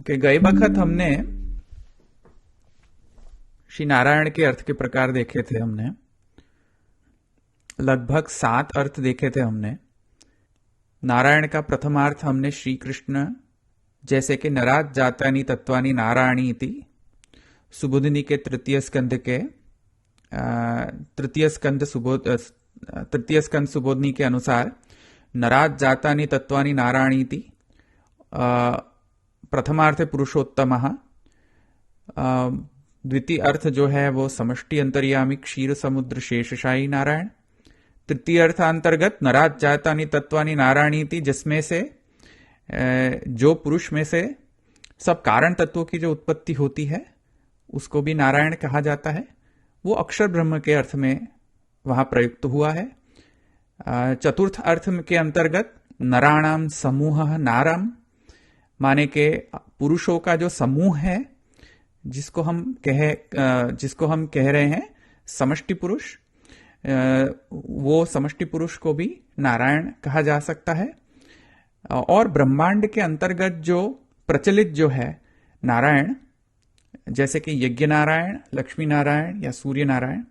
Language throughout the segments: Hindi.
कि गए वक्त हमने श्री नारायण के अर्थ के प्रकार देखे थे। हमने लगभग 7 अर्थ देखे थे। हमने नारायण का प्रथमार्थ हमने श्री कृष्ण जैसे कि नरात जातानी तत्वानी नारायणी इति सुबोधिनी के तृतीय स्कंद सुबोधिनी के अनुसार नरात जातानी तत्वानी नारायणी इति प्रथमार्थ पुरुषोत्तमः। द्वितीय अर्थ जो है वो समष्टि अंतर्यामी क्षीर समुद्र शेषशाही नारायण। तृतीय अर्थ अंतर्गत नरात जातानी तत्वानी नारायणी थी, जिसमें से जो पुरुष में से सब कारण तत्वों की जो उत्पत्ति होती है उसको भी नारायण कहा जाता है। वो अक्षर ब्रह्म के अर्थ में वहां प्रयुक्त हुआ है। चतुर्थ अर्थ के अंतर्गत नराणाम समूह नाराम, माने के पुरुषों का जो समूह है जिसको हम कह रहे हैं समष्टि पुरुष, वो समष्टि पुरुष को भी नारायण कहा जा सकता है। और ब्रह्मांड के अंतर्गत जो प्रचलित जो है नारायण, जैसे कि यज्ञ नारायण, लक्ष्मी नारायण या सूर्य नारायण,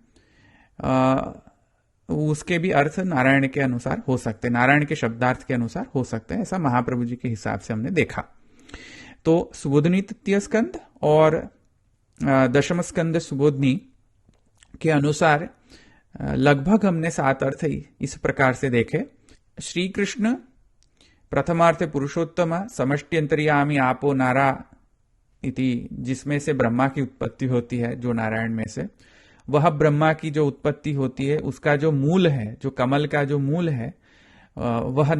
उसके भी अर्थ नारायण के अनुसार हो सकते हैं, नारायण के शब्दार्थ के अनुसार हो सकते हैं। ऐसा महाप्रभु जी के हिसाब से हमने देखा। तो सुबोधिनी तृतीय स्कंद और दशम स्कंद सुबोधिनी के अनुसार लगभग हमने 7 अर्थ इस प्रकार से देखे। श्री कृष्ण प्रथमार्थ पुरुषोत्तम समष्टि अंतर्यामी आपो नारा इति, जिसमें से ब्रह्मा की उत्पत्ति होती है, जो नारायण में से वह ब्रह्मा की जो उत्पत्ति होती है उसका जो मूल है, जो कमल का जो मूल है वह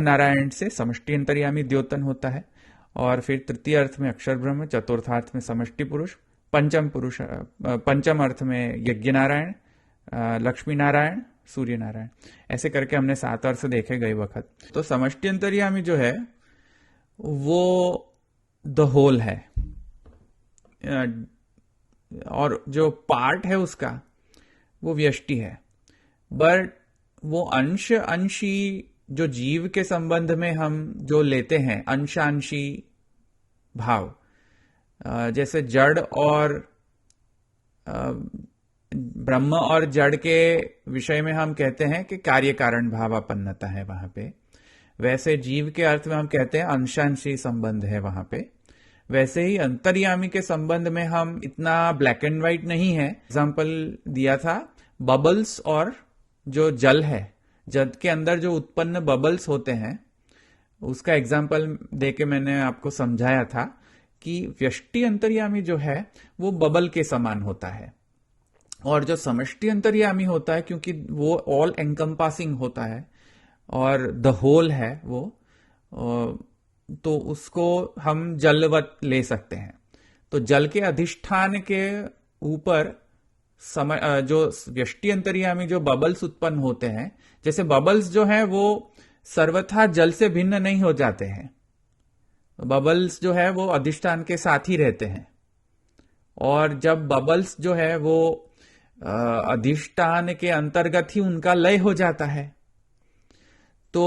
नारायण से समष्टि अंतर्यामी द्योतन होता है। और फिर तृतीय अर्थ में अक्षर ब्रह्म, चतुर्थार्थ में समष्टि पुरुष, पंचम अर्थ में यज्ञ नारायण, लक्ष्मी नारायण, सूर्य नारायण, ऐसे करके हमने 7 अर्थ देखे गए वक्त। तो समष्टि अंतर्यामी जो है वो द होल है, और जो पार्ट है उसका वो व्यष्टि है। बट वो अंशी जो जीव के संबंध में हम जो लेते हैं अंशांशी भाव, जैसे जड़ और ब्रह्म और जड़ के विषय में हम कहते हैं कि कार्य कारण भाव अपन्नता है वहां पे, वैसे जीव के अर्थ में हम कहते हैं अंशांशी संबंध है वहां पे। वैसे ही अंतर्यामी के संबंध में हम इतना ब्लैक एंड व्हाइट नहीं है। एग्जाम्पल दिया था बबल्स और जो जल है, जल के अंदर जो उत्पन्न बबल्स होते हैं उसका एग्जाम्पल देके मैंने आपको समझाया था कि व्यष्टि अंतर्यामी जो है वो बबल के समान होता है, और जो समष्टि अंतर्यामी होता है क्योंकि वो ऑल एनकम्पासिंग होता है और द होल है वो, तो उसको हम जलवत ले सकते हैं। तो जल के अधिष्ठान के ऊपर जो व्यष्टि अंतर्यामी जो बबल्स उत्पन्न होते हैं, जैसे बबल्स जो है वो सर्वथा जल से भिन्न नहीं हो जाते हैं, बबल्स जो है वो अधिष्ठान के साथ ही रहते हैं। और जब बबल्स जो है वो अधिष्ठान के अंतर्गत ही उनका लय हो जाता है, तो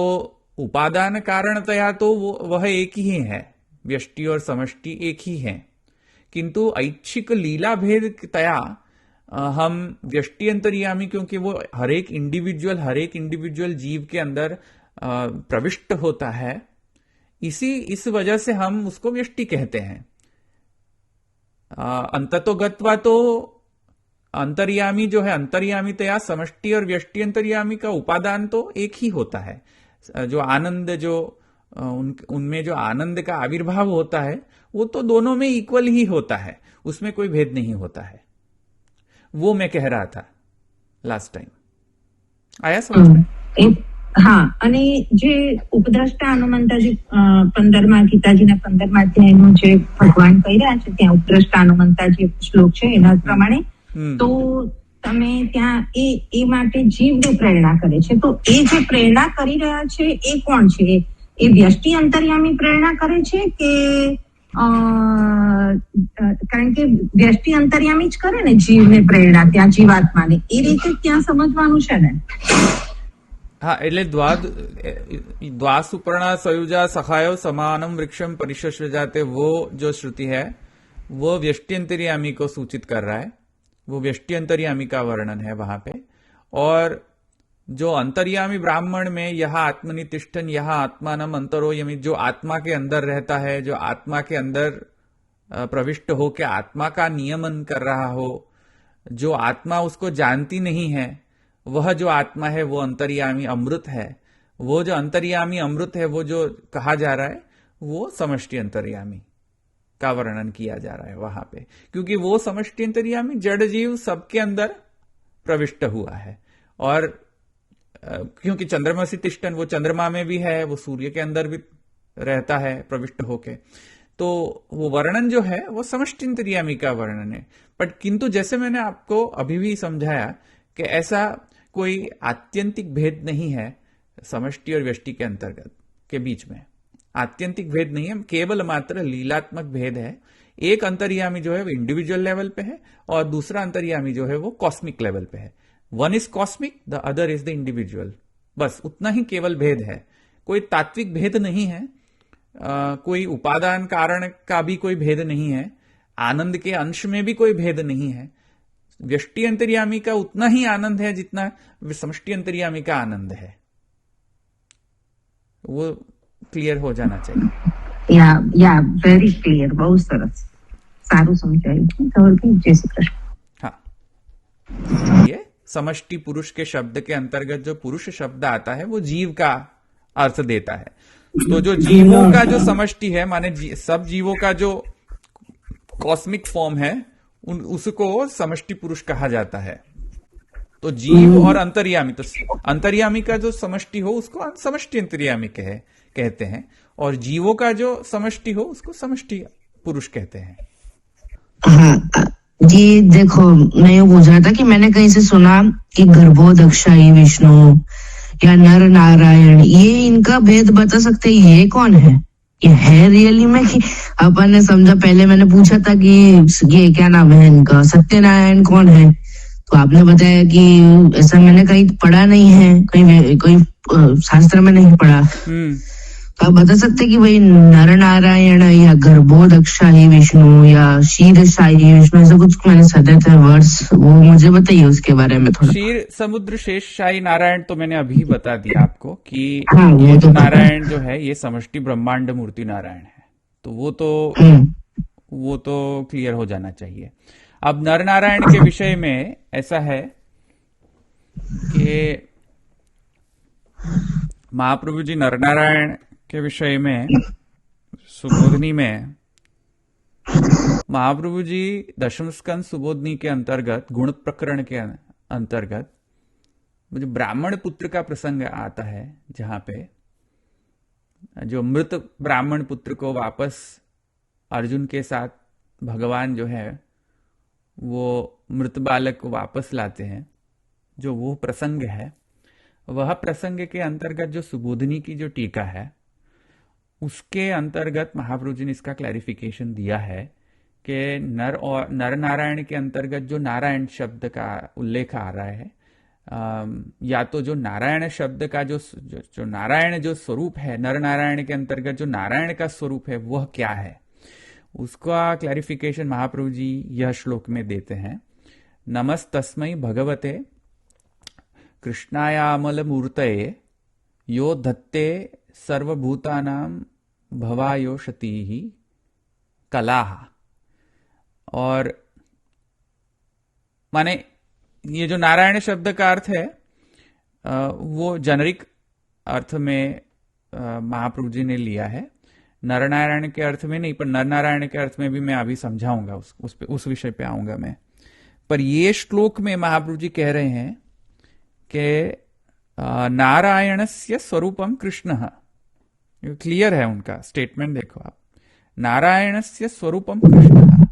उपादान कारणतया तो वह एक ही है, व्यष्टि और समष्टि एक ही है, किंतु ऐच्छिक लीला भेद तया हम व्यष्टि अंतर्यामी, क्योंकि वो हर एक इंडिविजुअल जीव के अंदर प्रविष्ट होता है, इस वजह से हम उसको व्यष्टि कहते हैं। अंततोगत्वा तो अंतर्यामी जो है, अंतर्यामीतया समष्टि और व्यष्टि अंतर्यामी का उपादान तो एक ही होता है। जो आनंद उनमें जो आनंद का आविर्भाव होता है वो तो दोनों में इक्वल ही होता है, उसमें कोई भेद नहीं होता है। वो मैं कह रहा था लास्ट टाइम। आया समझ में? હા, અને જે ઉપદ્રષ્ટા હનુમંતાજી 15મા ગીતાજીના 15મા અધ્યાયનો જે ભગવાન કહી રહ્યા છે ત્યાં ઉપદ્રષ્ટા હનુમંતાજી શ્લોક છે એના પ્રમાણે, તો તમે ત્યાં એ માટે જીવને પ્રેરણા કરે છે, તો એ જે પ્રેરણા કરી રહ્યા છે એ કોણ છે? એ વ્યષ્ટિ અંતર્યામી પ્રેરણા કરે છે કે કારણ કે વ્યષ્ટિ અંતર્યામી જ કરે ને જીવને પ્રેરણા, ત્યાં જીવાત્માને, એ રીતે ત્યાં સમજવાનું છે ને? હા, એટલે द्वा सुपर्णा सयुजा सखायो समानम वृक्षम परिशस्वजाते, वो जो श्रुति है वो व्यष्ट्यंतर्यामी को सूचित कर रहा है, वो व्यष्ट्यंतर्यामी का वर्णन है वहां पे। और जो अंतर्यामी ब्राह्मण में यह आत्मनि तिष्ठन यह आत्मानम अंतरो यमी, जो आत्मा के अंदर रहता है, जो आत्मा के अंदर प्रविष्ट हो के आत्मा का नियमन कर रहा हो, जो आत्मा उसको जानती नहीं है, वह जो आत्मा है वो अंतर्यामी अमृत है। वो जो अंतर्यामी अमृत है, वो जो कहा जा रहा है वो समष्टि अंतर्यामी का वर्णन किया जा रहा है वहां पे, क्योंकि वो समष्टि अंतर्यामी जड़ जीव सबके अंदर प्रविष्ट हुआ है। और क्योंकि चंद्रमा से तिष्ठन, वो चंद्रमा में भी है, वो सूर्य के अंदर भी रहता है प्रविष्ट होके, तो वो वर्णन जो है वो समष्टि अंतर्यामी का वर्णन है। बट किंतु जैसे मैंने आपको अभी भी समझाया कि ऐसा कोई आत्यंतिक भेद नहीं है समष्टि और व्यष्टि के अंतर्गत के बीच में, आत्यंतिक भेद नहीं है, केवल मात्र लीलात्मक भेद है। एक अंतर्यामी जो है वो इंडिविजुअल लेवल पे है और दूसरा अंतर्यामी जो है वो कॉस्मिक लेवल पे है। One is cosmic, the other is the individual, बस उतना ही केवल भेद है, कोई तात्विक भेद नहीं है, कोई उपादान कारण का भी कोई भेद नहीं है, आनंद के अंश में भी कोई भेद नहीं है। व्यष्टि अंतर्यामी का उतना ही आनंद है जितना समष्टि अंतर्यामी का आनंद है, वो क्लियर हो जाना चाहिए। या वेरी क्लियर, बहुत सरस, सारू समझाયું। जय श्री कृष्ण। हाँ, ये समष्टि पुरुष के शब्द के अंतर्गत जो पुरुष शब्द आता है वो जीव का अर्थ देता है। तो जो जीवों का जो समष्टि है, माने सब जीवों का जो कॉस्मिक फॉर्म है, उसको समष्टि पुरुष कहा जाता है। तो जीव और अंतर्यामी, तो अंतर्यामी का जो समष्टि हो उसको समष्टि अंतर्यामी कहते हैं, और जीवों का जो समष्टि हो उसको समष्टि पुरुष कहते हैं। हाँ जी, देखो मैं ये पूछ रहा था कि मैंने कहीं से सुना कि गर्भोदक्षाई विष्णु या नर नारायण, ये इनका भेद बता सकते हैं, ये कौन है, ये है रियली में कि अपन ने समझा। पहले मैंने पूछा था कि ये क्या नाम है इनका, सत्यनारायण कौन है, तो आपने बताया कि ऐसा मैंने कहीं पढ़ा नहीं है, कोई शास्त्र में नहीं पढ़ा। तो आप बता सकते कि भाई नर नारायण या गर्भोदक्षाई विष्णु या शीर्षाई विष्णु, ऐसा कुछ मैंने सुने थे वर्ड्स, वो मुझे बताइए उसके बारे में थोड़ा। क्षीर समुद्र शेषशाही नारायण तो मैंने अभी बता दिया आपको कि हाँ, ये तो नारायण जो है ये समष्टि ब्रह्मांड मूर्ति नारायण है, तो वो तो क्लियर हो जाना चाहिए। अब नर नारायण के विषय में ऐसा है कि महाप्रभु जी नर नारायण के विषय में सुबोधनी में महाप्रभु जी दशम स्कंद सुबोधनी के अंतर्गत गुण प्रकरण के अंतर्गत मुझे ब्राह्मण पुत्र का प्रसंग आता है, जहां पे जो मृत ब्राह्मण पुत्र को वापस अर्जुन के साथ भगवान जो है वो मृत बालक को वापस लाते हैं, जो वो प्रसंग है, वह प्रसंग के अंतर्गत जो सुबोधनी की जो टीका है उसके अंतर्गत महाप्रभु जी ने इसका क्लैरिफिकेशन दिया है कि नर नारायण के अंतर्गत जो नारायण शब्द का उल्लेख आ रहा है, या तो जो नारायण शब्द का जो नारायण जो स्वरूप है, नर नारायण के अंतर्गत जो नारायण का स्वरूप है वह क्या है, उसका क्लैरिफिकेशन महाप्रभु जी यह श्लोक में देते हैं। नमस्तस्मै भगवते कृष्णायामल मूर्तये यो धत्ते सर्वभूतानां भवायोषति कलाः। और माने ये जो नारायण शब्द का अर्थ है वो जेनरिक अर्थ में महाप्रभु जी ने लिया है, नर नारायण के अर्थ में नहीं, पर नर नारायण के अर्थ में भी मैं अभी समझाऊंगा, उस विषय पे आऊंगा मैं। पर ये श्लोक में महाप्रभु जी कह रहे हैं कि नारायणस्य स्वरूपम कृष्णः, क्लियर है उनका स्टेटमेंट, देखो आप, नारायणस्य स्वरूपम कृष्णः,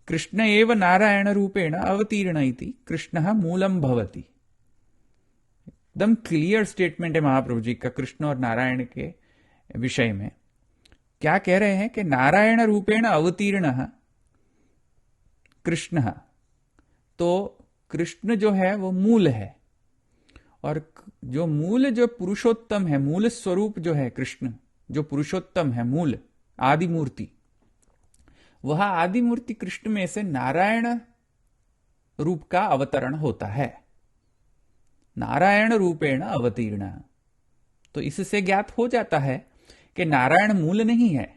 कृष्ण एव नारायण रूपेण अवतीर्ण इति कृष्णः मूलम भवति। एकदम क्लियर स्टेटमेंट है महाप्रभु जी का कृष्ण और नारायण के विषय में। क्या कह रहे हैं कि नारायण रूपेण अवतीर्ण कृष्ण, तो कृष्ण जो है वो मूल है और जो मूल, जो पुरुषोत्तम है, मूल स्वरूप जो है कृष्ण, जो पुरुषोत्तम है, मूल आदि मूर्ति, वह आदि मूर्ति कृष्ण में से नारायण रूप का अवतरण होता है, नारायण रूपेण अवतीर्ण। तो इससे ज्ञात हो जाता है कि नारायण मूल नहीं है।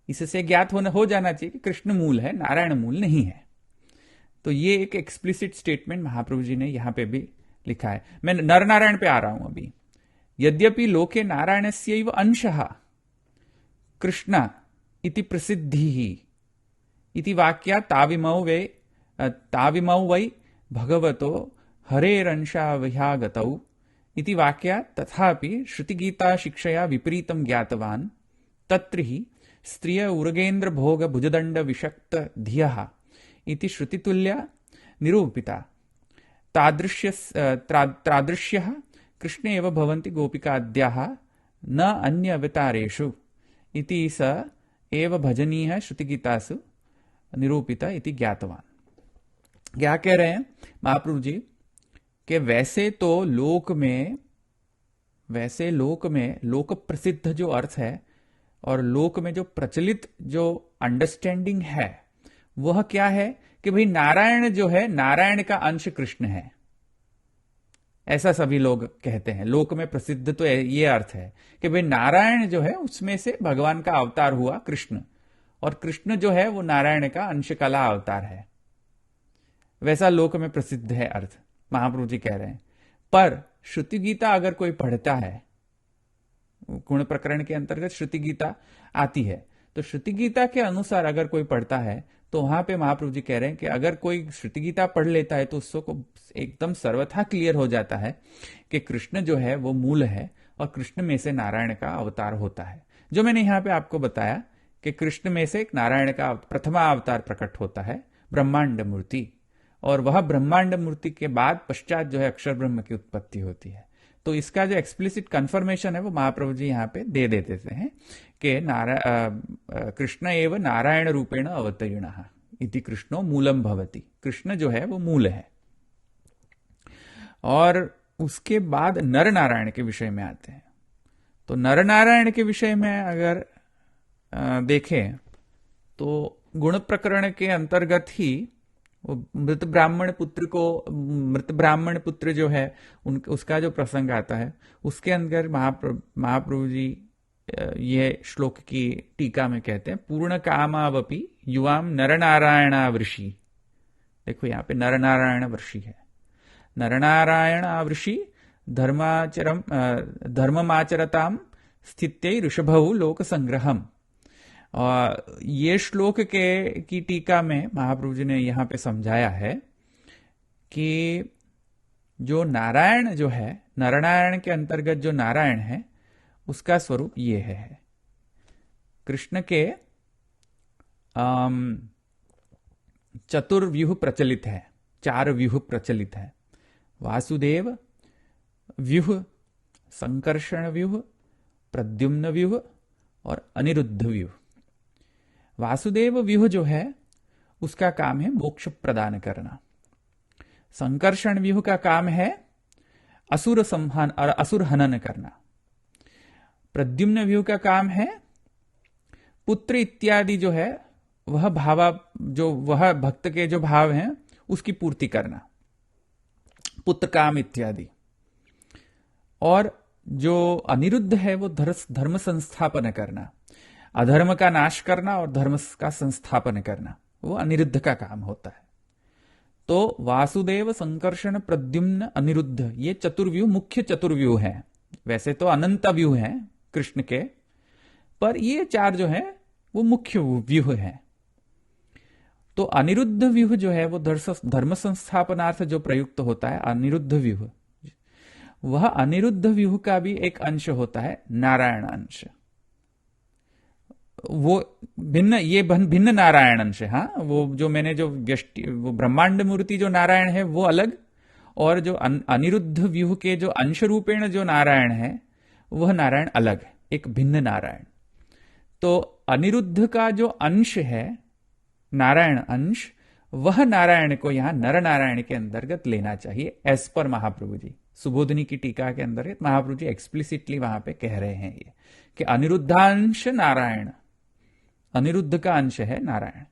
इससे ज्ञात हो जाना चाहिए कि कृष्ण मूल है, नारायण मूल नहीं है। तो ये एक एक्सप्लिसिट स्टेटमेंट महाप्रभु जी ने यहां पे भी लिखा है। मैं नर नारायण पे आ रहा हूं अभी। यद्यपि लोके नारायणस्यैव अंशः कृष्ण इति प्रसिद्धिः इति वाक्यात् ताविमौ वै भगवतो हरेरंशाविहागतौ इति वाक्यात् तथापि श्रुतिगीता शिक्षया विपरीतं ज्ञातवान् तत्र हि स्त्रिय उर्गेन्द्र भोग भुजदंड विषक्त धियः इति श्रुतितुल्या निरूपिता। तादृश्यः कृष्णे एव भवन्ति गोपिकाद्याः न अन्य अवतारेषु इति स एव भजनीयः श्रुतिगीतासु निरूपिता इति ज्ञातवान्। क्या कह रहे हैं महाप्रभु जी कि वैसे तो लोक में लोक प्रसिद्ध जो अर्थ है और लोक में जो प्रचलित जो अंडरस्टैंडिंग है वह क्या है कि भाई नारायण जो है, नारायण का अंश कृष्ण है, ऐसा सभी लोग कहते हैं। लोक में प्रसिद्ध तो ये अर्थ है कि भाई नारायण जो है उसमें से भगवान का अवतार हुआ कृष्ण, और कृष्ण जो है वो नारायण का अंश कला अवतार है, वैसा लोक में प्रसिद्ध है अर्थ महाप्रभु जी कह रहे हैं। पर श्रुति गीता अगर कोई पढ़ता है, गुण प्रकरण के अंतर्गत श्रुति गीता आती है, तो श्रुति गीता के अनुसार अगर कोई पढ़ता है तो वहां पे महाप्रभु जी कह रहे हैं कि अगर कोई श्रुति गीता पढ़ लेता है तो उसको एकदम सर्वथा क्लियर हो जाता है कि कृष्ण जो है वो मूल है और कृष्ण में से नारायण का अवतार होता है। जो मैंने यहां पे आपको बताया कि कृष्ण में से एक नारायण का प्रथमा अवतार प्रकट होता है, ब्रह्मांड मूर्ति, और वह ब्रह्मांड मूर्ति के बाद पश्चात जो है अक्षर ब्रह्म की उत्पत्ति होती है। तो इसका जो एक्सप्लिसिट कंफर्मेशन है वो महाप्रभु जी यहाँ पे दे देते हैं कि कृष्ण एव नारायण रूपेण अवतीर्णः इति कृष्णो मूलम भवति। कृष्ण जो है वो मूल है। और उसके बाद नर नारायण के विषय में आते हैं। तो नर नारायण के विषय में अगर देखें तो गुण प्रकरण के अंतर्गत ही वो मृत ब्राह्मण पुत्र जो है उसका जो प्रसंग आता है, उसके अंदर महाप्रभु जी ये श्लोक की टीका में कहते हैं, पूर्ण कामावपि युवाम नरनारायणावृषि। देखो यहाँ पे नरनारायण वृषि है। नरनारायणावृषि धर्ममाचरताम स्थित्यै ऋषभौ लोक संग्रहम। और ये श्लोक की टीका में महाप्रभु जी ने यहां पे समझाया है कि जो नारायण जो है, नरनारायण के अंतर्गत जो नारायण है उसका स्वरूप ये है। कृष्ण के चतुर्व्यूह प्रचलित है, 4 व्यूह प्रचलित है। वासुदेव व्यूह, संकर्षण व्यूह, प्रद्युम्न व्यूह और अनिरुद्ध व्यूह। वासुदेव व्यूह जो है उसका काम है मोक्ष प्रदान करना। संकर्षण व्यूह का काम है असुर संहान और असुर हनन करना। प्रद्युम्न व्यूह का काम है पुत्र इत्यादि जो है वह वह भक्त के जो भाव हैं उसकी पूर्ति करना, पुत्र काम इत्यादि। और जो अनिरुद्ध है वो धर्म संस्थापन करना, अधर्म का नाश करना और धर्म का संस्थापन करना, वो अनिरुद्ध का काम होता है। तो वासुदेव, संकर्षण, प्रद्युम्न, अनिरुद्ध, ये चतुर्व्यूह मुख्य चतुर्व्यूह हैं। वैसे तो अनंत व्यूह हैं कृष्ण के, पर ये 4 जो है वो मुख्य व्यूह हैं। तो अनिरुद्ध व्यूह जो है वो धर्म संस्थापनार्थ जो प्रयुक्त होता है, अनिरुद्ध व्यूह, वह अनिरुद्ध व्यूह का भी एक अंश होता है नारायण अंश। वो भिन्न नारायण अंश है। हाँ, वो जो मैंने जो वो ब्रह्मांड मूर्ति जो नारायण है वो अलग, और जो अनिरुद्ध व्यूह के जो अंश रूपेण जो नारायण है वह नारायण अलग है, एक भिन्न नारायण। तो अनिरुद्ध का जो अंश है, नारायण अंश, वह नारायण को यहां नर नारायण के अंतर्गत लेना चाहिए एज पर महाप्रभु जी। सुबोधनी की टीका के अंदर महाप्रभु जी एक्सप्लिसिटली वहां पे कह रहे हैं ये कि अनिरुद्धांश नारायण, अनिरुद्ध का अंश है नारायण।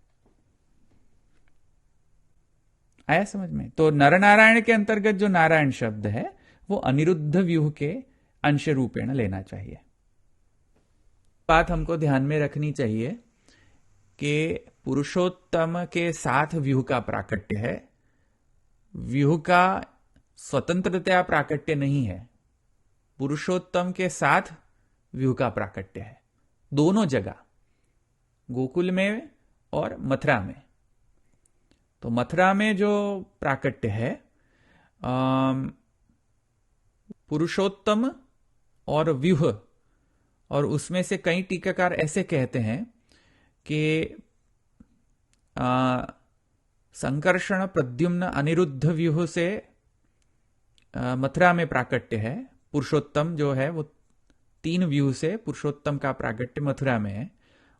आया समझ में? तो नर नारायण के अंतर्गत जो नारायण शब्द है वो अनिरुद्ध व्यूह के अंश रूपेण लेना चाहिए। बात हमको ध्यान में रखनी चाहिए कि पुरुषोत्तम के साथ व्यूह का प्राकट्य है, व्यूह का स्वतंत्रतया प्राकट्य नहीं है, पुरुषोत्तम के साथ व्यूह का प्राकट्य है, दोनों जगह, गोकुल में और मथुरा में। तो मथुरा में जो प्राकट्य है पुरुषोत्तम और व्यूह, और उसमें से कई टीकाकार ऐसे कहते हैं कि संकर्षण प्रद्युम्न अनिरुद्ध व्यूह से मथुरा में प्राकट्य है, पुरुषोत्तम जो है वो 3 व्यूह से पुरुषोत्तम का प्राकट्य मथुरा में है,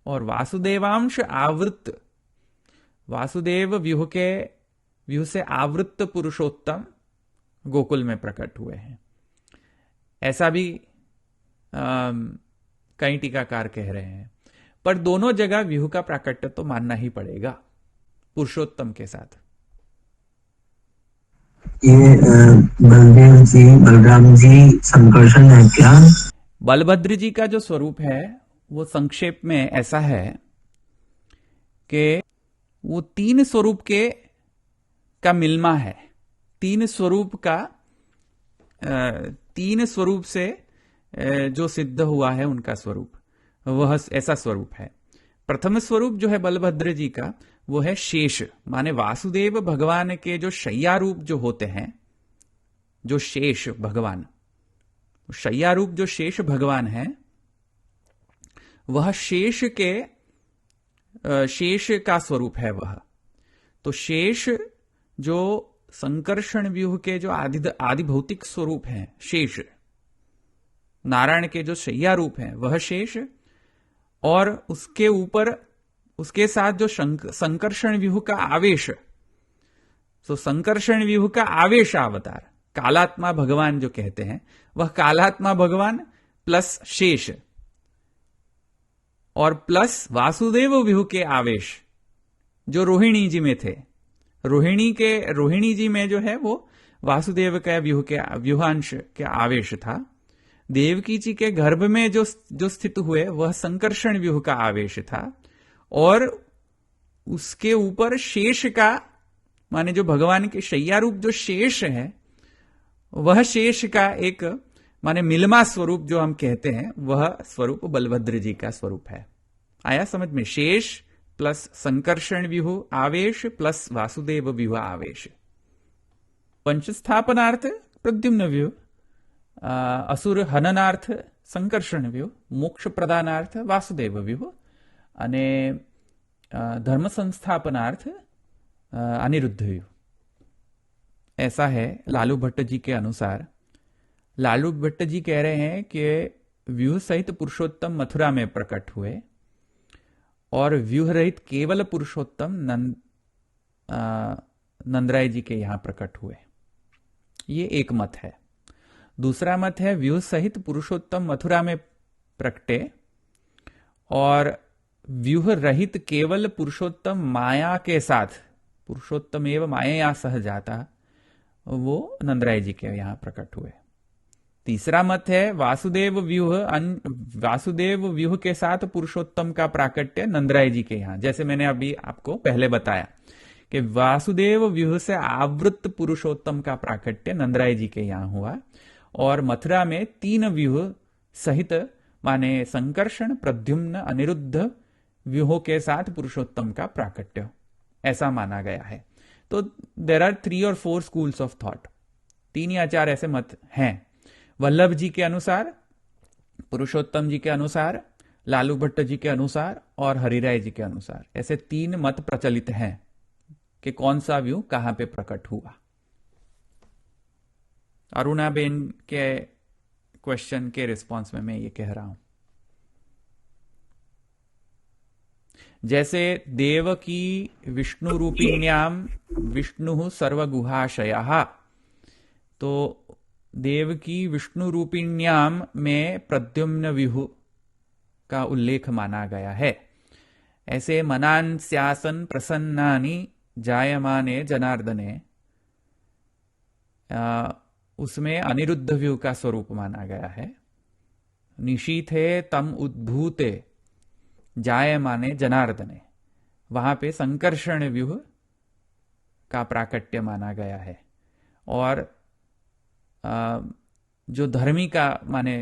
और वासुदेवांश आवृत्त, वासुदेव व्यूह से आवृत्त पुरुषोत्तम गोकुल में प्रकट हुए हैं। ऐसा भी कई टीकाकार कह रहे हैं, पर दोनों जगह व्यूह का प्राकट्य तो मानना ही पड़ेगा पुरुषोत्तम के साथ। ये बलदेव जी, बलराम जी संकर्षण है क्या? बलभद्र जी का जो स्वरूप है वो संक्षेप में ऐसा है कि वो 3 स्वरूप का मिलमा है, 3 स्वरूप का 3 स्वरूप से जो सिद्ध हुआ है उनका स्वरूप, वह ऐसा स्वरूप है। प्रथम स्वरूप जो है बलभद्र जी का वो है शेष, माने वासुदेव भगवान के जो शय्या रूप जो होते हैं, जो शेष भगवान, शय्या रूप जो शेष भगवान है, वह शेष का स्वरूप है वह। तो शेष जो संकर्षण व्यूह के जो आदि भौतिक स्वरूप हैं, शेष नारायण के जो शय्या रूप हैं वह शेष, और उसके ऊपर उसके साथ जो संकर्षण व्यूह का आवेश, तो संकर्षण व्यूह का आवेश अवतार कालात्मा भगवान जो कहते हैं, वह कालात्मा भगवान प्लस शेष और प्लस वासुदेव व्यूह के आवेश जो रोहिणी जी में थे। रोहिणी जी में जो है वो वासुदेव का व्यूहांश के आवेश था। देवकी जी के गर्भ में जो स्थित हुए वह संकर्षण व्यूह का आवेश था, और उसके ऊपर शेष का, माने जो भगवान के शय्या रूप जो शेष है, वह शेष का एक माने मिलमा स्वरूप जो हम कहते हैं, वह स्वरूप बलभद्र जी का स्वरूप है। आया समझ में? शेष प्लस संकर्षण व्यूह आवेश प्लस वासुदेव व्यूह आवेश। पंचस्थापनार्थ प्रद्युम्न व्यूह, असुर हननार्थ संकर्षण व्यूह, मोक्ष प्रदानार्थ वासुदेव व्यूह, અને धर्म संस्थापनार्थ अनिरुद्ध व्यूह। ऐसा है लालू भट्ट जी के अनुसार। लालू भट्ट जी कह रहे हैं कि व्यूह सहित पुरुषोत्तम मथुरा में प्रकट हुए और व्यूह रहित केवल पुरुषोत्तम नंदराय जी के यहां प्रकट हुए। ये एक मत है। दूसरा मत है व्यूह सहित पुरुषोत्तम मथुरा में प्रकटे और व्यूह रहित केवल पुरुषोत्तम माया के साथ, पुरुषोत्तम एवं माया सह जाता, वो नंदराय जी के यहां प्रकट हुए। तीसरा मत है वासुदेव व्यूह के साथ पुरुषोत्तम का प्राकट्य नंदराय जी के यहां, जैसे मैंने अभी आपको पहले बताया कि वासुदेव व्यूह से आवृत पुरुषोत्तम का प्राकट्य नंदराय जी के यहां हुआ, और मथुरा में 3 व्यूह सहित माने संकर्षण प्रद्युम्न अनिरुद्ध व्यूहों के साथ पुरुषोत्तम का प्राकट्य, ऐसा माना गया है। तो देर आर 3 और 4 स्कूल्स ऑफ थॉट, 3 या 4 ऐसे मत हैं। वल्लभ जी के अनुसार, पुरुषोत्तम जी के अनुसार, लालू भट्ट जी के अनुसार और हरिराय जी के अनुसार, ऐसे 3 मत प्रचलित हैं कि कौन सा व्यू कहां पे प्रकट हुआ। अरुणाबेन के क्वेश्चन के रिस्पॉन्स में मैं ये कह रहा हूं, जैसे देव की विष्णु रूपिण्याम विष्णु सर्वगुहाशयः, तो देव की विष्णु रूपिण्याम में प्रद्युम्न विहु का उल्लेख माना गया है। ऐसे मनान्स्यासन प्रसन्नानि जायमाने जनार्दने, उसमें अनिरुद्ध व्यूह का स्वरूप माना गया है। निशीथे तम उद्भूते जायमाने जनार्दने, वहां पे संकर्षण व्यूह का प्राकट्य माना गया है। और जो धर्मी का माने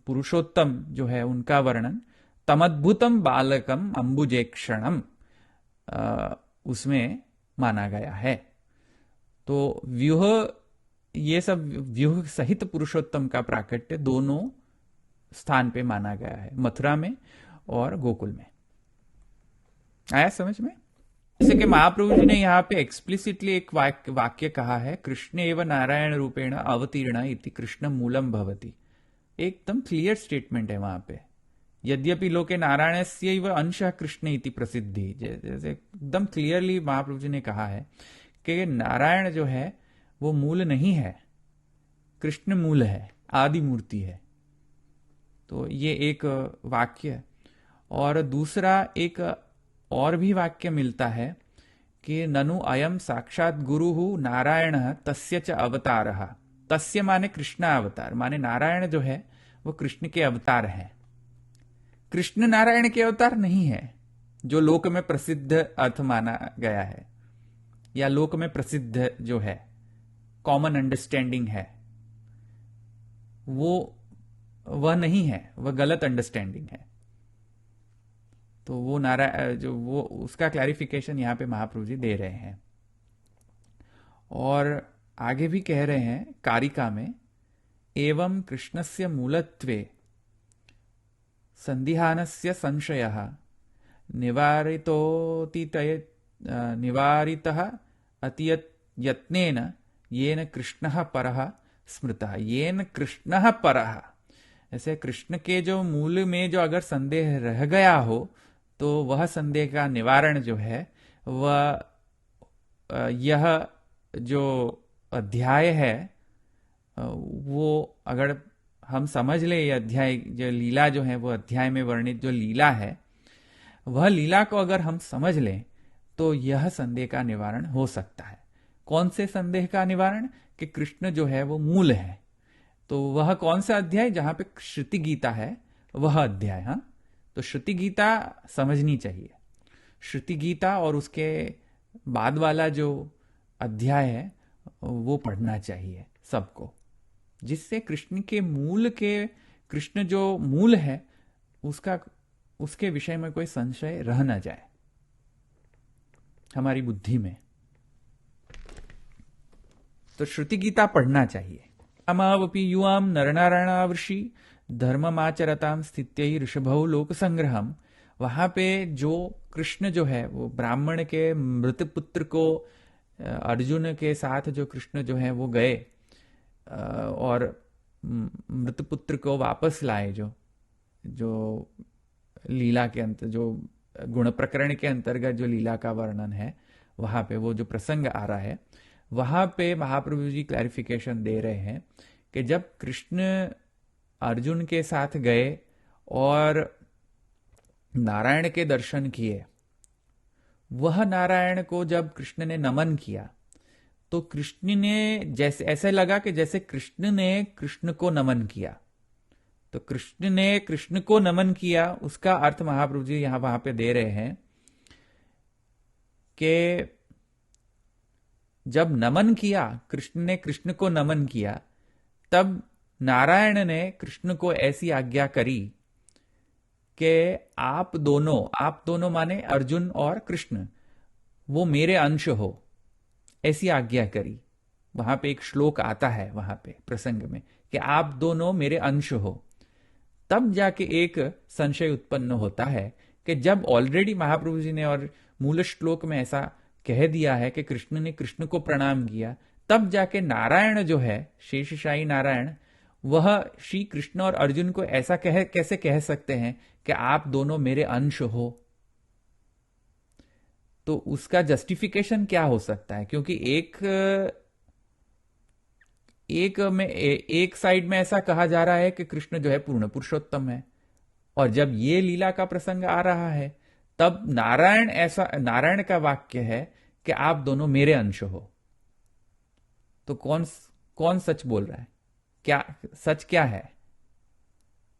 पुरुषोत्तम जो है उनका वर्णन तमद्भुतम बालकम अंबुजेक्षणम उसमें माना गया है। तो व्यूह, ये सब व्यूह सहित पुरुषोत्तम का प्राकट्य दोनों स्थान पे माना गया है, मथुरा में और गोकुल में। आया समझ में? जैसे कि महाप्रभु जी ने यहाँ पे एक्सप्लिसिटली एक वाक्य कहा है, कृष्ण एवं नारायण रूपेण अवतीर्ण इति कृष्ण मूलम भवति। एकदम क्लियर स्टेटमेंट है वहां पे। यद्यपि लोके नारायणस्यैव अंशः कृष्ण इति प्रसिद्धि, जैसे एकदम क्लियरली महाप्रभु जी ने कहा है कि नारायण जो है वो मूल नहीं है, कृष्ण मूल है, आदि मूर्ति है। तो ये एक वाक्य। और दूसरा एक और भी वाक्य मिलता है कि ननु अयम साक्षात गुरुहु नारायण तस्य च अवतारः। तस्य माने कृष्ण अवतार, माने नारायण जो है वो कृष्ण के अवतार हैं। कृष्ण नारायण के अवतार नहीं है, जो लोक में प्रसिद्ध अर्थ माना गया है, या लोक में प्रसिद्ध जो है, कॉमन अंडरस्टैंडिंग है, वह नहीं है, वह गलत अंडरस्टैंडिंग है। तो वो नारायण जो वो उसका क्लैरिफिकेशन यहां पे महाप्रभु जी दे रहे हैं। और आगे भी कह रहे हैं कारिका में, एवं कृष्णस्य मूलत्वे संदिहानस्य संशयः निवारितः अतियत्नेन येन कृष्णः परः स्मृतः। येन कृष्णः परः, ऐसे कृष्ण के जो मूल में जो अगर संदेह रह गया हो तो वह संदेह का निवारण जो है वह यह जो अध्याय है वो अगर हम समझ ले, ये अध्याय जो लीला जो है वो अध्याय में वर्णित जो लीला है वह लीला को अगर हम समझ लें तो यह संदेह का निवारण हो सकता है। कौन से संदेह का निवारण? कि कृष्ण जो है वो मूल है। तो वह कौन सा अध्याय? जहां पे श्रुति गीता है वह अध्याय। हाँ, तो श्रुति गीता समझनी चाहिए। श्रुति गीता और उसके बाद वाला जो अध्याय है वो पढ़ना चाहिए सबको, जिससे कृष्ण के मूल के, कृष्ण जो मूल है उसके विषय में कोई संशय रह न जाए हमारी बुद्धि में। तो श्रुति गीता पढ़ना चाहिए। अमावपि युवाम नरनारायणावृषि धर्ममाचरताम स्थित्यै ऋषभौ लोक संग्रहम, वहां पे जो कृष्ण जो है वो ब्राह्मण के मृत पुत्र को, अर्जुन के साथ जो कृष्ण जो है वो गए और मृत पुत्र को वापस लाए, जो लीला के अंतर, जो गुण प्रकरण के अंतर्गत जो लीला का वर्णन है वहां पे वो जो प्रसंग आ रहा है, वहां पे महाप्रभु जी क्लैरिफिकेशन दे रहे हैं कि जब कृष्ण अर्जुन के साथ गए और नारायण के दर्शन किए, वह नारायण को जब कृष्ण ने नमन किया तो कृष्ण ने जैसे ऐसे लगा कि जैसे कृष्ण ने कृष्ण को नमन किया। तो कृष्ण ने कृष्ण को नमन किया, उसका अर्थ महाप्रभु जी यहां वहां पे दे रहे हैं कि जब नमन किया, कृष्ण ने कृष्ण को नमन किया, तब नारायण ने कृष्ण को ऐसी आज्ञा करी कि आप दोनों माने अर्जुन और कृष्ण, वो मेरे अंश हो, ऐसी आज्ञा करी। वहां पे एक श्लोक आता है वहां पे प्रसंग में कि आप दोनों मेरे अंश हो। तब जाके एक संशय उत्पन्न होता है कि जब ऑलरेडी महाप्रभु जी ने और मूल श्लोक में ऐसा कह दिया है कि कृष्ण ने कृष्ण को प्रणाम किया, तब जाके नारायण जो है, शेषशाही नारायण, वह श्री कृष्ण और अर्जुन को ऐसा कैसे कह सकते हैं कि आप दोनों मेरे अंश हो? तो उसका जस्टिफिकेशन क्या हो सकता है? क्योंकि एक साइड में ऐसा कहा जा रहा है कि कृष्ण जो है पूर्ण पुरुषोत्तम है, और जब ये लीला का प्रसंग आ रहा है तब नारायण का वाक्य है कि आप दोनों मेरे अंश हो। तो कौन सच बोल रहा है? क्या सच क्या है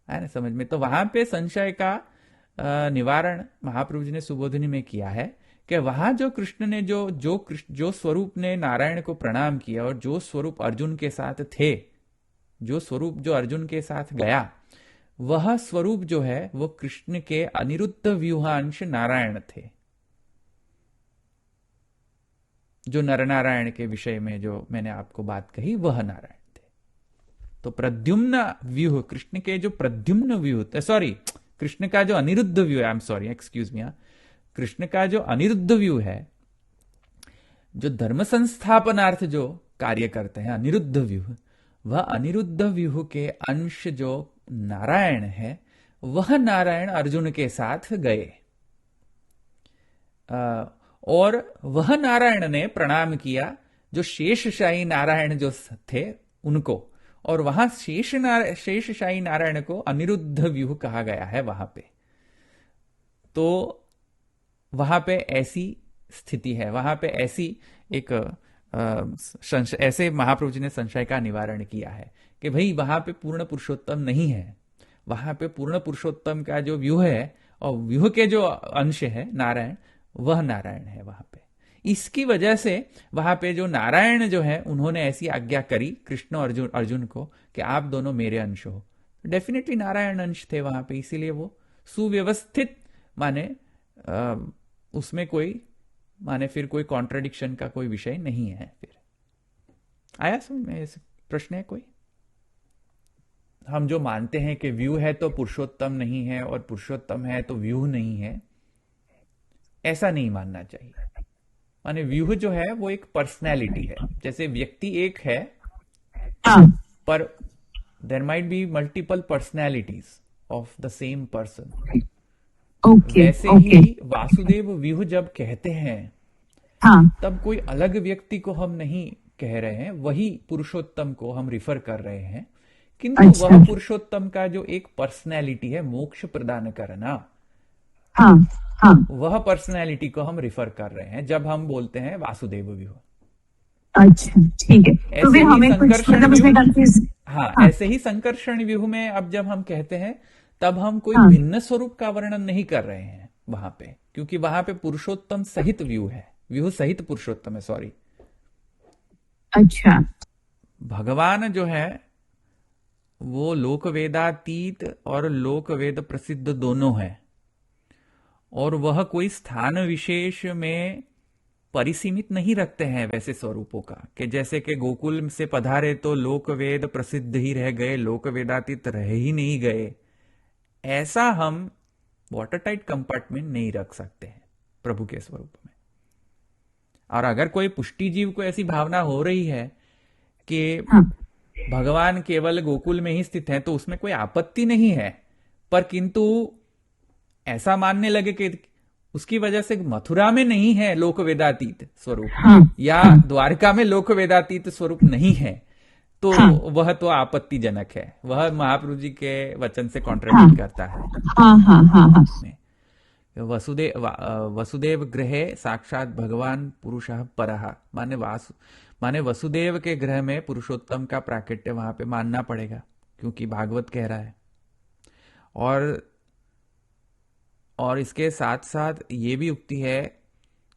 ना समझ में? तो वहां पे संशय का निवारण महाप्रभु जी ने सुबोधिनी में किया है कि वहां जो कृष्ण ने जो स्वरूप ने नारायण को प्रणाम किया और जो स्वरूप अर्जुन के साथ थे, जो स्वरूप जो अर्जुन के साथ गया, वह स्वरूप जो है वो कृष्ण के अनिरुद्ध व्यूहांश नारायण थे, जो नरनारायण के विषय में जो मैंने आपको बात कही वह नारायण थे। तो प्रद्युम्न व्यूह, कृष्ण के जो प्रद्युम्न व्यूह, कृष्ण का जो अनिरुद्ध व्यू, एक्सक्यूज मी, कृष्ण का जो अनिरुद्ध व्यू है, जो धर्म संस्थापनार्थ जो कार्य करते हैं अनिरुद्ध व्यूह, वह अनिरुद्ध व्यूह के अंश जो नारायण है, वह नारायण अर्जुन के साथ गए और वह नारायण ने प्रणाम किया जो शेषशाही नारायण जो थे उनको, और वहां शेषशाही नारायण को अनिरुद्ध व्यूह कहा गया है वहां पे। तो वहां पे ऐसी स्थिति है, वहां पे ऐसी एक ऐसे महाप्रभु जी ने संशय का निवारण किया है कि भाई वहां पे पूर्ण पुरुषोत्तम नहीं है, वहां पे पूर्ण पुरुषोत्तम का जो व्यूह है और व्यूह के जो अंश है नारायण, वह नारायण है वहां पे। इसकी वजह से वहां पे जो नारायण जो है उन्होंने ऐसी आज्ञा करी कृष्ण और अर्जुन को कि आप दोनों मेरे अंश हो। डेफिनेटली नारायण अंश थे वहां पे, इसीलिए वो सुव्यवस्थित माने उसमें कोई फिर कोई कॉन्ट्रडिक्शन का कोई विषय नहीं है। फिर आया समझ में? प्रश्न है कोई? हम जो मानते हैं कि व्यू है तो पुरुषोत्तम नहीं है और पुरुषोत्तम है तो व्यू नहीं है, ऐसा नहीं मानना चाहिए। माने व्यू जो है वो एक पर्सनैलिटी है, जैसे व्यक्ति एक है पर there might be multiple personalities of the same person. वैसे ही वासुदेव व्यूह जब कहते हैं तब कोई अलग व्यक्ति को हम नहीं कह रहे हैं, वही पुरुषोत्तम को हम रिफर कर रहे हैं, किंतु वह पुरुषोत्तम का जो एक पर्सनैलिटी है मोक्ष प्रदान करना, वह पर्सनैलिटी को हम रिफर कर रहे हैं जब हम बोलते हैं वासुदेव व्यूह। अच्छा, ठीक है। तो फिर हमें ऐसे ही संकर्षण व्यूह में अब जब हम कहते हैं तब हम कोई भिन्न स्वरूप का वर्णन नहीं कर रहे हैं वहां पे, क्योंकि वहां पे पुरुषोत्तम सहित व्यूह है, व्यूह सहित पुरुषोत्तम है। अच्छा, भगवान जो है वो लोक वेदातीत और लोक वेद प्रसिद्ध दोनों है, और वह कोई स्थान विशेष में परिसीमित नहीं रखते हैं वैसे स्वरूपों का, कि जैसे कि गोकुल से पधारे तो लोक वेद प्रसिद्ध ही रह गए, लोक वेदातीत रह ही नहीं गए। ऐसा हम वाटर टाइट कंपार्टमेंट नहीं रख सकते हैं प्रभु के स्वरूप में। और अगर कोई पुष्टि जीव को ऐसी भावना हो रही है कि भगवान केवल गोकुल में ही स्थित है तो उसमें कोई आपत्ति नहीं है, पर किंतु ऐसा मानने लगे कि उसकी वजह से मथुरा में नहीं है लोक वेदातीत स्वरूप या द्वारका में लोक वेदातीत स्वरूप नहीं है, तो वह तो आपत्तिजनक है, वह महाप्रभु जी के वचन से कॉन्ट्रडिक्ट करता है। वसुदेव गृहे साक्षात भगवान पुरुषः परः, माने वसुदेव के गृह में पुरुषोत्तम का प्राकट्य वहां पे मानना पड़ेगा, क्योंकि भागवत कह रहा है। और इसके साथ साथ ये भी उक्ति है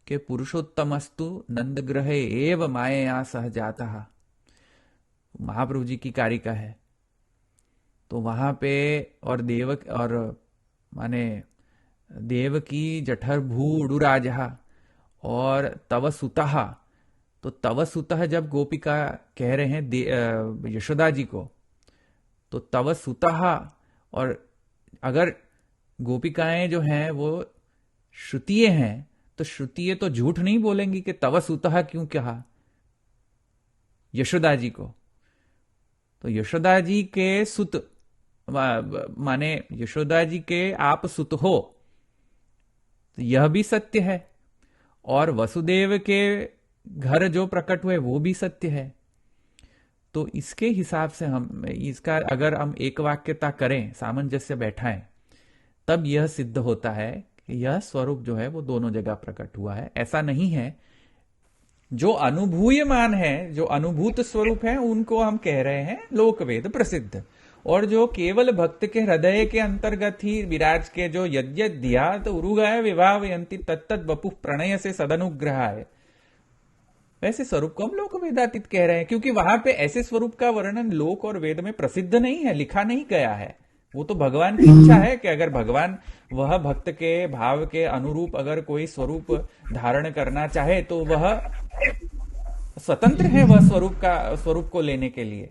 कि पुरुषोत्तमस्तु नंद ग्रहे एव मायया सह जातः, महाप्रभु जी की कारिका है। तो वहां पे और देव की जठर भूडुराजः और तव सुतः, तो तव सुतः जब गोपिका कह रहे हैं यशोदा जी को, तो तव सुतः, और अगर गोपिकाएं जो हैं वो श्रुतिये हैं तो श्रुतिये तो झूठ नहीं बोलेंगी कि तव सुतः क्यों कहा यशोदा जी को। तो यशोदा जी के सुत माने यशोदा जी के आप सुत हो, तो यह भी सत्य है, और वसुदेव के घर जो प्रकट हुए वो भी सत्य है। तो इसके हिसाब से हम इसका अगर हम एक वाक्यता करें, सामंजस्य बैठाएं, तब यह सिद्ध होता है कि यह स्वरूप जो है वो दोनों जगह प्रकट हुआ है। ऐसा नहीं है, जो अनुभूयमान है, जो अनुभूत स्वरूप है, उनको हम कह रहे हैं लोकवेद प्रसिद्ध, और जो केवल भक्त के हृदय के अंतर्गत ही विराज के जो यद्यद्यात उरुगाय विभावयंती तत्तत् वपुः प्रणय से सदनुग्रहाय, वैसे स्वरूप को हम लोक वेदातीत कह रहे हैं, क्योंकि वहां पे ऐसे स्वरूप का वर्णन लोक और वेद में प्रसिद्ध नहीं है, लिखा नहीं गया है। वो तो भगवान की इच्छा है कि अगर भगवान वह भक्त के भाव के अनुरूप अगर कोई स्वरूप धारण करना चाहे तो वह स्वतंत्र है, वह स्वरूप को लेने के लिए।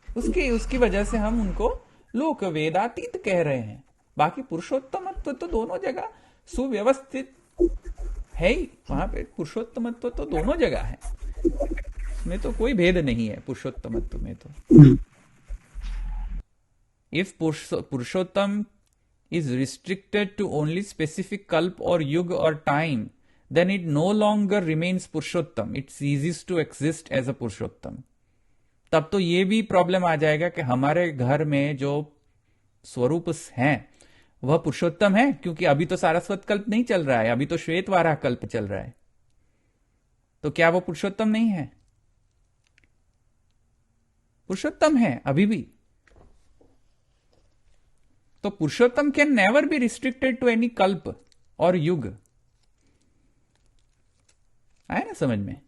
उसकी वजह से हम उनको लोक वेदातीत कह रहे हैं। बाकी पुरुषोत्तमत्व तो दोनों जगह सुव्यवस्थित है ही, वहां पे पुरुषोत्तमत्व तो दोनों जगह है, इसमें तो कोई भेद नहीं है पुरुषोत्तमत्व में तो। If Purushottam is restricted to only specific kalp or yug or time, then it no longer remains Purushottam, it ceases to exist as a पुरुषोत्तम। तब तो ये भी प्रॉब्लम आ जाएगा कि हमारे घर में जो स्वरूप हैं वह पुरुषोत्तम है, क्योंकि अभी तो सारस्वत कल्प नहीं चल रहा है, अभी तो श्वेत वाराह कल्प चल रहा है, तो क्या वो पुरुषोत्तम नहीं है? पुरुषोत्तम है अभी भी। तो Purushottam can never be restricted to any kalpa or युग। आया ना समझ में?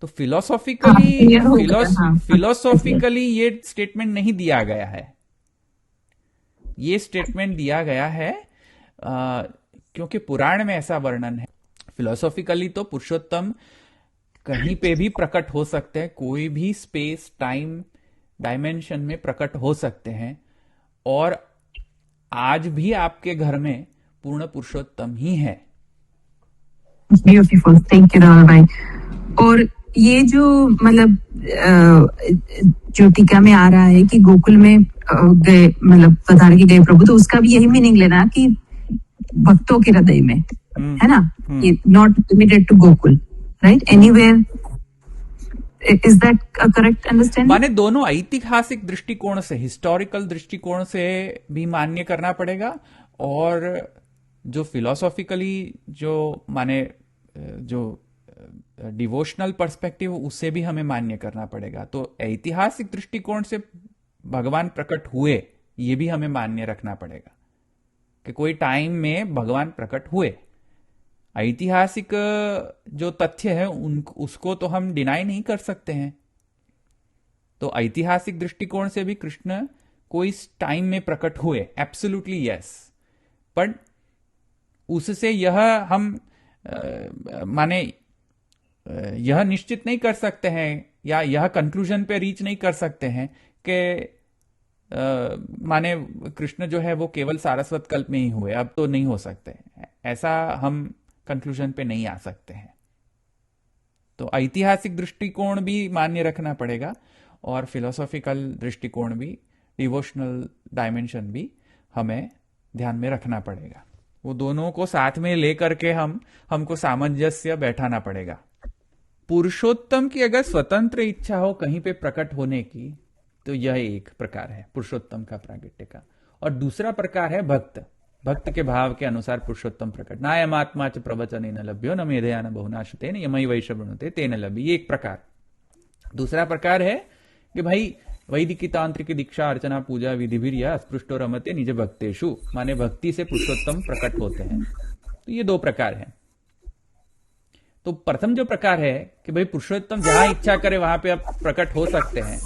तो फिलोसॉफिकली ये स्टेटमेंट नहीं दिया गया है। ये स्टेटमेंट दिया गया है क्योंकि पुराण में ऐसा वर्णन है। फिलोसॉफिकली तो पुरुषोत्तम कहीं पे भी प्रकट हो सकते हैं, कोई भी स्पेस टाइम डायमेंशन में प्रकट हो सकते हैं, और आज भी आपके घर में पूर्ण पुरुषोत्तम ही है। ब्यूटीफुल, थैंक यू राहुल भाई। और ये जो मतलब जो टीका में आ रहा है कि गोकुल में गए, मतलब पधार के गए प्रभु, तो उसका भी यही मीनिंग लेना कि भक्तों के हृदय में, है ना, not limited to Gokul, right, anywhere. Is that a correct understanding? माने दोनों ऐतिहासिक दृष्टिकोण से, हिस्टोरिकल दृष्टिकोण से भी मान्य करना पड़ेगा, और जो फिलोसॉफिकली जो माने जो डिवोशनल पर्सपेक्टिव, उससे भी हमें मान्य करना पड़ेगा। तो ऐतिहासिक दृष्टिकोण से भगवान प्रकट हुए, ये भी हमें मान्य रखना पड़ेगा कि कोई टाइम में भगवान प्रकट हुए। ऐतिहासिक जो तथ्य है उसको तो हम डिनाई नहीं कर सकते हैं। तो ऐतिहासिक दृष्टिकोण से भी कृष्ण कोई टाइम में प्रकट हुए, एब्सोल्युटली यस, बट उससे यह हम माने यह निश्चित नहीं कर सकते हैं या यह कंक्लूजन पे रीच नहीं कर सकते हैं कि माने कृष्ण जो है वो केवल सारस्वत कल्प में ही हुए, अब तो नहीं हो सकते, ऐसा हम कंक्लूजन पे नहीं आ सकते हैं। तो ऐतिहासिक दृष्टिकोण भी मान्य रखना पड़ेगा, और फिलोसॉफिकल दृष्टिकोण भी, डिवोशनल डायमेंशन भी हमें ध्यान में रखना पड़ेगा। वो दोनों को साथ में लेकर के हमको सामंजस्य बैठाना पड़ेगा। पुरुषोत्तम की अगर स्वतंत्र इच्छा हो कहीं पे प्रकट होने की, तो यह एक प्रकार है पुरुषोत्तम का प्रागट्य का, और दूसरा प्रकार है भक्त के भाव के अनुसार पुरुषोत्तम प्रकट। नायमात्मा च प्रवचन न लभ्यो न मेधया न बहुनाशते न यमई वैश्वते तेन लभ्य, ये एक प्रकार। दूसरा प्रकार है कि भाई वैदिकी तांत्रिक दीक्षा अर्चना पूजा विधि भी या अस्पृष्टो रमते निज भक्तेषु, माने भक्ति से पुरुषोत्तम प्रकट होते हैं। तो ये दो प्रकार है। तो प्रथम जो प्रकार है कि भाई पुरुषोत्तम जहां इच्छा करे वहां पे आप प्रकट हो सकते हैं,